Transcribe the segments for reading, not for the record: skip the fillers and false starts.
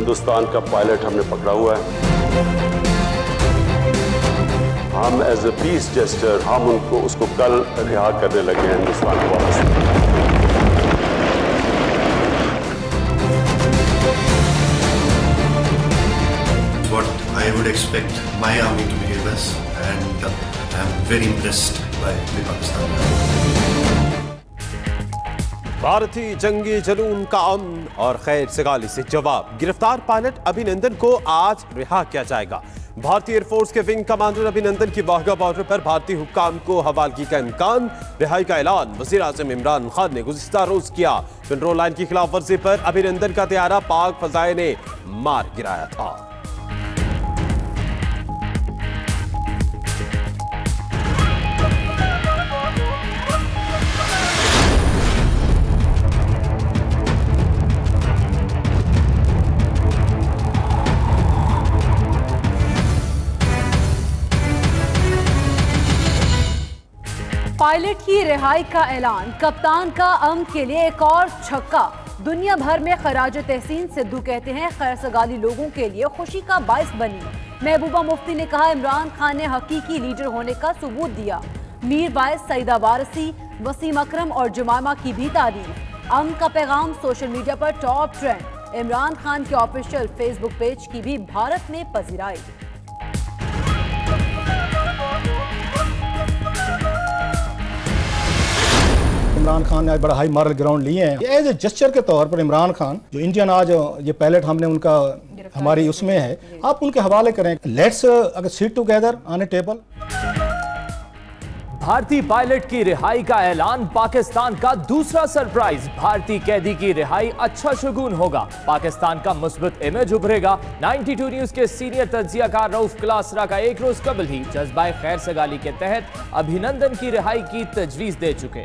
हिंदुस्तान का पायलट हमने पकड़ा हुआ है। हम एज ए पीस जेस्टर हम उसको कल रिहा करने लगे हैं हिंदुस्तान को वापस। What I would expect my army to behave as, and I am very impressed by the Pakistan. भारतीय जंगी जुनून का अमन और खैर सगाली से जवाब। गिरफ्तार पायलट अभिनंदन को आज रिहा किया जाएगा। भारतीय एयरफोर्स के विंग कमांडर अभिनंदन की वाघा बॉर्डर पर भारतीय हुक्काम को हवालगी का इम्कान। रिहाई का ऐलान वजीर आजम इमरान खान ने गुज़िश्ता रोज किया। कंट्रोल लाइन की खिलाफ वर्जी पर अभिनंदन का तैयारा पाक फजाए ने मार गिराया था। पायलट की रिहाई का ऐलान, कप्तान का अमन के लिए एक और छक्का। दुनिया भर में खराज तहसीन सिद्धू कहते हैं खैर सगाली लोगों के लिए खुशी का बाइस बनी। महबूबा मुफ्ती ने कहा इमरान खान ने हकीकी लीडर होने का सबूत दिया। मीर बाइस, सईदा वारसी, वसीम अकरम और जुमामा की भी तारीफ। अमन का पैगाम सोशल मीडिया पर टॉप ट्रेंड। इमरान खान के ऑफिशियल फेसबुक पेज की भी भारत में पजीराई। इमरान खान ने आज बड़ा हाई मॉरल ग्राउंड लिए हैं। एज ए जेस्चर के तौर पर इमरान खान जो इंडियन आज ये पायलट हमने उनका हमारी उसमें है, आप उनके हवाले करें। लेट्स अगर seat together on A table. भारतीय पायलट की रिहाई का ऐलान पाकिस्तान का दूसरा सरप्राइज। भारतीय कैदी की रिहाई अच्छा शगुन होगा, पाकिस्तान का मुस्बत इमेज उभरेगा। 92 न्यूज के सीनियर तज्जियाकार रऊफ क्लासरा का एक रोज कबल ही जज्बा खैर सगाली के तहत अभिनंदन की रिहाई की तजवीज दे चुके।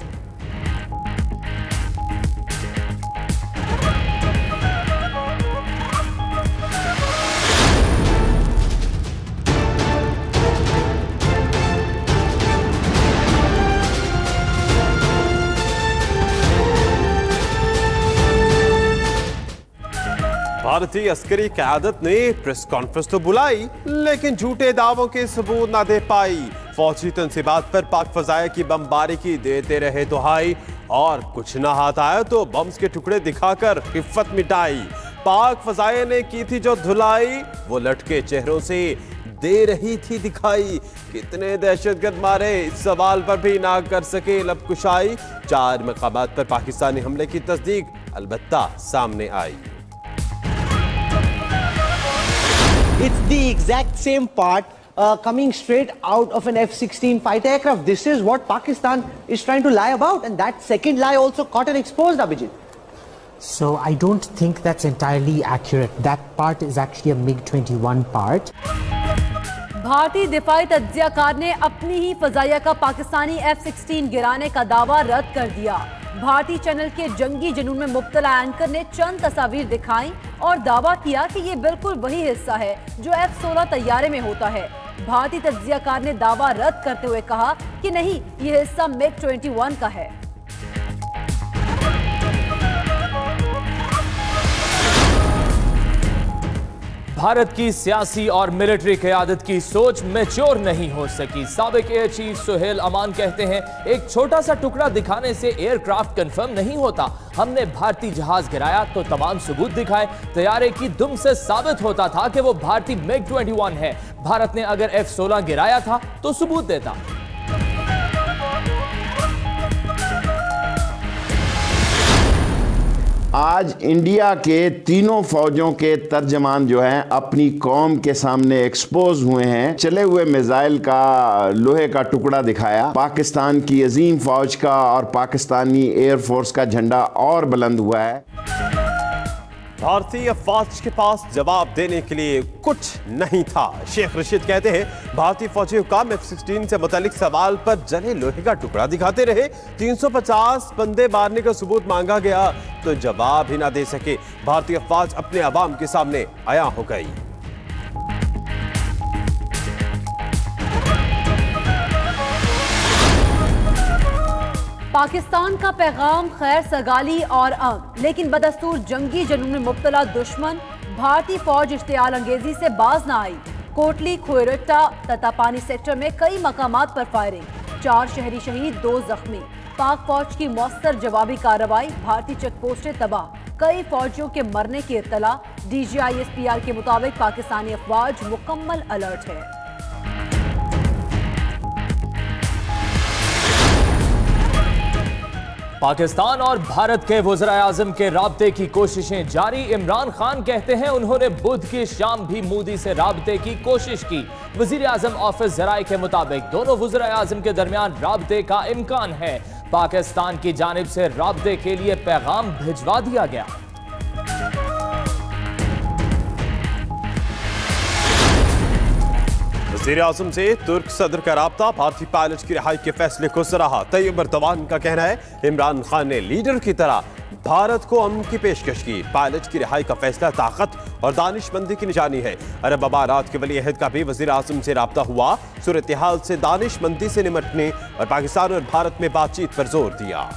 भारतीय अस्करी क़यादत ने प्रेस कॉन्फ्रेंस तो बुलाई लेकिन झूठे दावों के सबूत ना दे पाई। फौजी तंसीबात पर पाक फजाया की बमबारी की देते रहे दुहाई और कुछ ना हाथ आया तो बम्स के टुकड़े दिखाकर हिफ्फत मिटाई। पाक फजाया ने की थी जो धुलाई, वो लटके चेहरों से दे रही थी दिखाई। कितने दहशतगर्द मारे, इस सवाल पर भी ना कर सके लब कुशाई। 4 मकामात पर पाकिस्तानी हमले की तस्दीक अलबत्ता सामने आई। It's the exact same part coming straight out of an F-16 fighter aircraft. This is what Pakistan is trying to lie about, and that second lie also caught and exposed, Abhijit. So I don't think that's entirely accurate. That part is actually a MiG-21 part. भारतीय दिफाई तज्जियाकार ने अपनी ही फजाइया का Pakistani F-16 गिराने का दावा रद्द कर दिया। भारतीय चैनल के जंगी जुनून में मुब्तला एंकर ने चंद तस्वीर दिखाई और दावा किया कि ये बिल्कुल वही हिस्सा है जो F-16 तैयारे में होता है। भारतीय तज्जियाकार ने दावा रद्द करते हुए कहा कि नहीं, ये हिस्सा MiG-21 का है। भारत की सियासी और मिलिट्री क़यादत की सोच मैच्योर नहीं हो सकी। साबिक एयर चीफ सुहेल अमान कहते हैं एक छोटा सा टुकड़ा दिखाने से एयरक्राफ्ट कंफर्म नहीं होता। हमने भारतीय जहाज गिराया तो तमाम सबूत दिखाए। तैयारे की दुम से साबित होता था कि वो भारतीय MiG-21 है। भारत ने अगर F-16 गिराया था तो सबूत देता। आज इंडिया के तीनों फौजों के तर्जमान जो हैं अपनी कौम के सामने एक्सपोज हुए हैं। चले हुए मिसाइल का लोहे का टुकड़ा दिखाया। पाकिस्तान की अजीम फौज का और पाकिस्तानी एयरफोर्स का झंडा और बुलंद हुआ है। भारतीय फौज के पास जवाब देने के लिए कुछ नहीं था। शेख रशीद कहते हैं भारतीय फौजी हुकाम F-16 से मुतालिक सवाल पर जले लोहे का टुकड़ा दिखाते रहे। 350 बंदे मारने का सबूत मांगा गया तो जवाब ही ना दे सके। भारतीय फौज अपने अवाम के सामने आया हो गई। पाकिस्तान का पैगाम खैर सगाली और अमन, लेकिन बदस्तूर जंगी जुनून में मुब्तला दुश्मन भारतीय फौज इश्तियाल अंगेजी से बाज न आई। कोटली, खोयरट्टा, ततापानी सेक्टर में कई मकामात पर फायरिंग, 4 शहरी शहीद, 2 जख्मी। पाक फौज की मौसर जवाबी कार्रवाई, भारतीय चेकपोस्टें तबाह, कई फौजियों के मरने की इत्तला। DGISPR के मुताबिक पाकिस्तानी अफवाज मुकम्मल अलर्ट है। पाकिस्तान और भारत के वज़ीर-ए-आज़म के राब्ते की कोशिशें जारी। इमरान खान कहते हैं उन्होंने बुध की शाम भी मोदी से राब्ते की कोशिश की। वज़ीर-ए-आज़म ऑफिस ज़राए के मुताबिक दोनों वज़ीर-ए-आज़म के दरमियान राब्ते का इम्कान है। पाकिस्तान की जानिब से राब्ते के लिए पैगाम भिजवा दिया गया। वज़ीर-ए-आज़म से तुर्क सदर का राब्ता, भारतीय पायलट की रिहाई के फैसले को सराहा। तैयब एर्दोगान का कहना है इमरान खान ने लीडर की तरह भारत को अमन की पेशकश की। पायलट की रिहाई का फैसला ताकत और दानिशमंदी की निशानी है। अरब अमारात के वली अहद का भी वज़ीर-ए-आज़म से राब्ता हुआ। सूरत हाल से दानिशमंदी से निपटने और पाकिस्तान और भारत में बातचीत पर जोर दिया।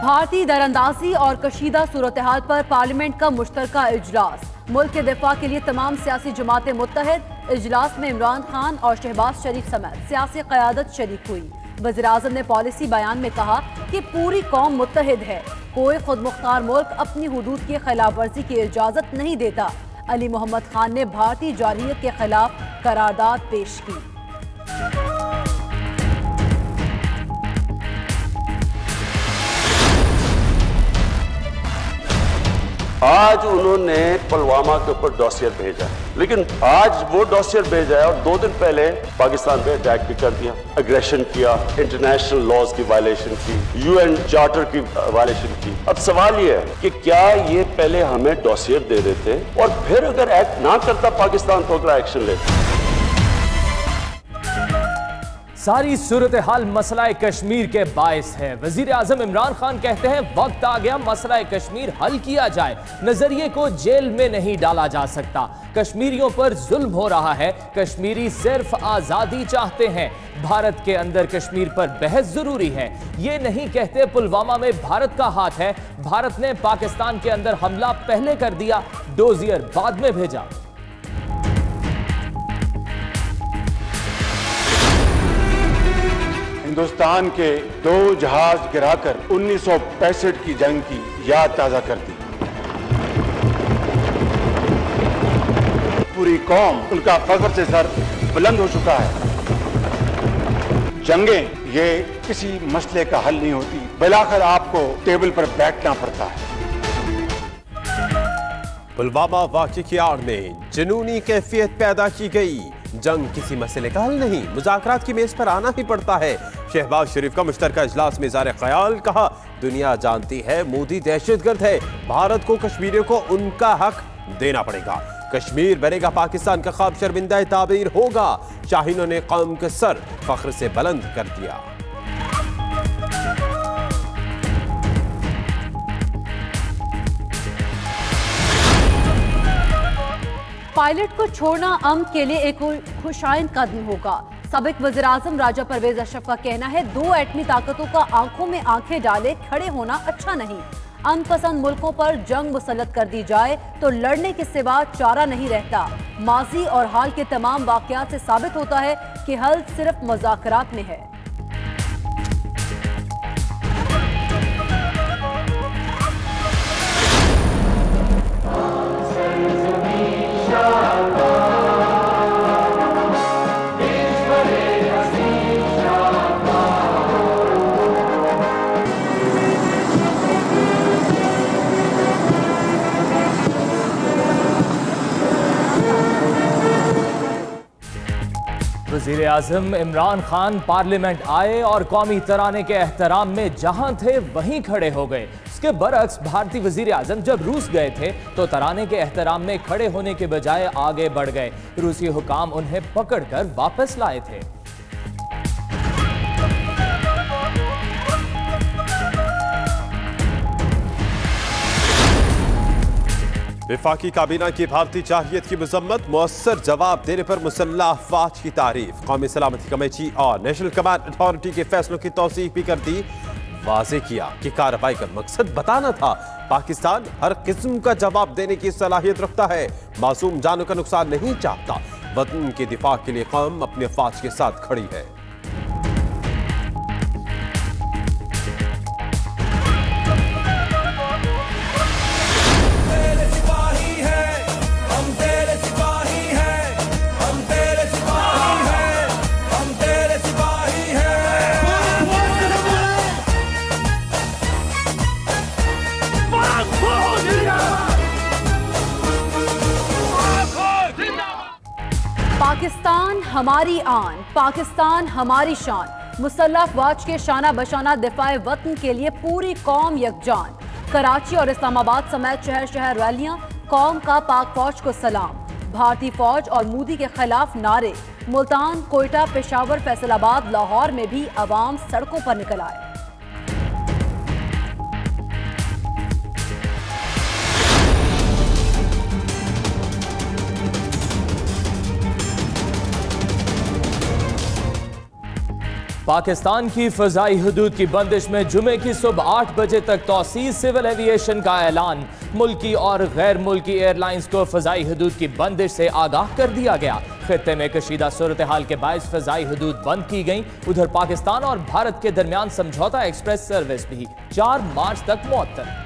भारतीय दरअंदाजी और कशीदा सूरत हाल पर पार्लियामेंट का मुश्तरका इजलास। मुल्क के दिफा के लिए तमाम सियासी जमातें मुत्तहद। इजलास में इमरान खान और शहबाज शरीफ समेत सियासी क़यादत शरीक हुई। वज़ीर-ए-आज़म ने पॉलिसी बयान में कहा कि पूरी कौम मुत्तहद है, कोई खुद मुख्तार मुल्क अपनी हुदूद की खिलाफ वर्जी की इजाज़त नहीं देता। अली मोहम्मद खान ने भारतीय जारहियत के खिलाफ करारदाद पेश की। आज उन्होंने पुलवामा के ऊपर डॉसियर भेजा, लेकिन आज वो डॉसियर भेजा है और 2 दिन पहले पाकिस्तान पे अटैक भी कर दिया, एग्रेशन किया, इंटरनेशनल लॉज की वायलेशन की, UN चार्टर की वायलेशन की। अब सवाल ये है कि क्या ये पहले हमें डॉसियर दे देते और फिर अगर एक्ट ना करता पाकिस्तान तो अगला एक्शन लेता। सारी सूरत हाल मसला कश्मीर के बायस है। वज़ीर-ए-आज़म इमरान खान कहते हैं वक्त आ गया मसला कश्मीर हल किया जाए। नजरिए को जेल में नहीं डाला जा सकता। कश्मीरियों पर जुल्म हो रहा है। कश्मीरी सिर्फ आज़ादी चाहते हैं। भारत के अंदर कश्मीर पर बहस जरूरी है। ये नहीं कहते पुलवामा में भारत का हाथ है। भारत ने पाकिस्तान के अंदर हमला पहले कर दिया, डोजियर बाद में भेजा। हिंदुस्तान के 2 जहाज गिराकर 1965 की जंग की याद ताजा कर दी। पूरी कौम उनका फख्र से सर बुलंद हो चुका है। जंगें ये किसी मसले का हल नहीं होती, बिलाखिर आपको टेबल पर बैठना पड़ता है। पुलवामा वाक़े की आड़ में जुनूनी कैफियत पैदा की गई। जंग किसी मसले का हल नहीं, मुज़ाकरात की मेज पर आना ही पड़ता है। शहबाज शरीफ का मुश्तरका इजलास में इज़हार ख्याल, कहा दुनिया जानती है मोदी दहशतगर्द है, भारत को कश्मीरियों को उनका हक देना पड़ेगा। कश्मीर बनेगा पाकिस्तान का ख्वाब शर्मिंदा ताबीर होगा। शाहीनों ने कौम के सर फख्र से बुलंद कर दिया। पायलट को छोड़ना अमन के लिए एक खुशाइन कदम होगा। साबिक वज़ीर-ए-आज़म राजा परवेज अशरफ का कहना है 2 एटमी ताकतों का आंखों में आंखें डाले खड़े होना अच्छा नहीं। अमन पसंद मुल्कों पर जंग मुसल्लत कर दी जाए तो लड़ने के सिवा चारा नहीं रहता। माजी और हाल के तमाम वाक़यात से साबित होता है कि हल सिर्फ मुज़ाकरात में है। वज़ीर-ए-आज़म इमरान खान पार्लियामेंट आए और कौमी तराने के एहतराम में जहां थे वहीं खड़े हो गए। इसके बरक्स भारतीय वज़ीर-ए-आज़म जब रूस गए थे तो तराने के एहतराम में खड़े होने के बजाय आगे बढ़ गए। रूसी हुकाम उन्हें पकड़कर वापस लाए थे। वफाकी काबीना की भारतीय जारहियत की मजम्मत, मुअस्सर जवाब देने पर मुसल्लह अफवाज की तारीफ। कौमी सलामती कमेटी और नेशनल कमांड अथॉरिटी के फैसलों की तौसीक भी कर दी। वाज़ेह किया कि कार्रवाई का मकसद बताना था पाकिस्तान हर किस्म का जवाब देने की सलाहियत रखता है, मासूम जानों का नुकसान नहीं चाहता, वतन के दिफा के लिए कौम अपने अफवाज के साथ खड़ी है। पाकिस्तान हमारी आन, पाकिस्तान हमारी शान। मुसल्लह अफवाज के शाना बशाना दिफाए वतन के लिए पूरी कौम यकजान। कराची और इस्लामाबाद समेत शहर शहर रैलियां, कौम का पाक फौज को सलाम। भारतीय फौज और मोदी के खिलाफ नारे। मुल्तान, कोयटा, पेशावर, फैसलाबाद, लाहौर में भी अवाम सड़कों पर निकल आए। पाकिस्तान की फजाई हदूद की बंदिश में जुमे की सुबह 8 बजे तक तौसीर सिविल एविएशन का ऐलान। मुल्की और गैर मुल्की एयरलाइंस को फजाई हदूद की बंदिश से आगाह कर दिया गया। खित्ते में कशीदा सूरत हाल के बायस फजाई हदूद बंद की गई। उधर पाकिस्तान और भारत के दरमियान समझौता एक्सप्रेस सर्विस भी 4 मार्च तक मुअत्तल।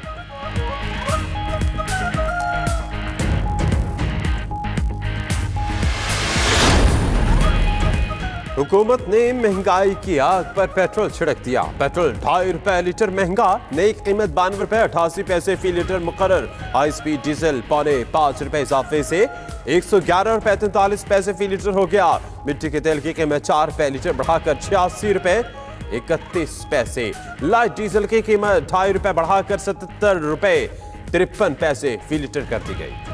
हुकूमत ने महंगाई की आग पर पेट्रोल छिड़क दिया। पेट्रोल 2.5 रुपए लीटर महंगा, नई कीमत 92 रुपए 88 पैसे फी लीटर मुकर्रर। हाई स्पीड डीजल 5.25 रुपए इजाफे से 111 रुपए 43 पैसे फी लीटर हो गया। मिट्टी के तेल की कीमत 4 रुपए लीटर बढ़ाकर 86 रुपए 31 पैसे। लाइट डीजल की कीमत 2.5 रुपए बढ़ाकर 77 रुपए 53 पैसे फी लीटर कर दी गई।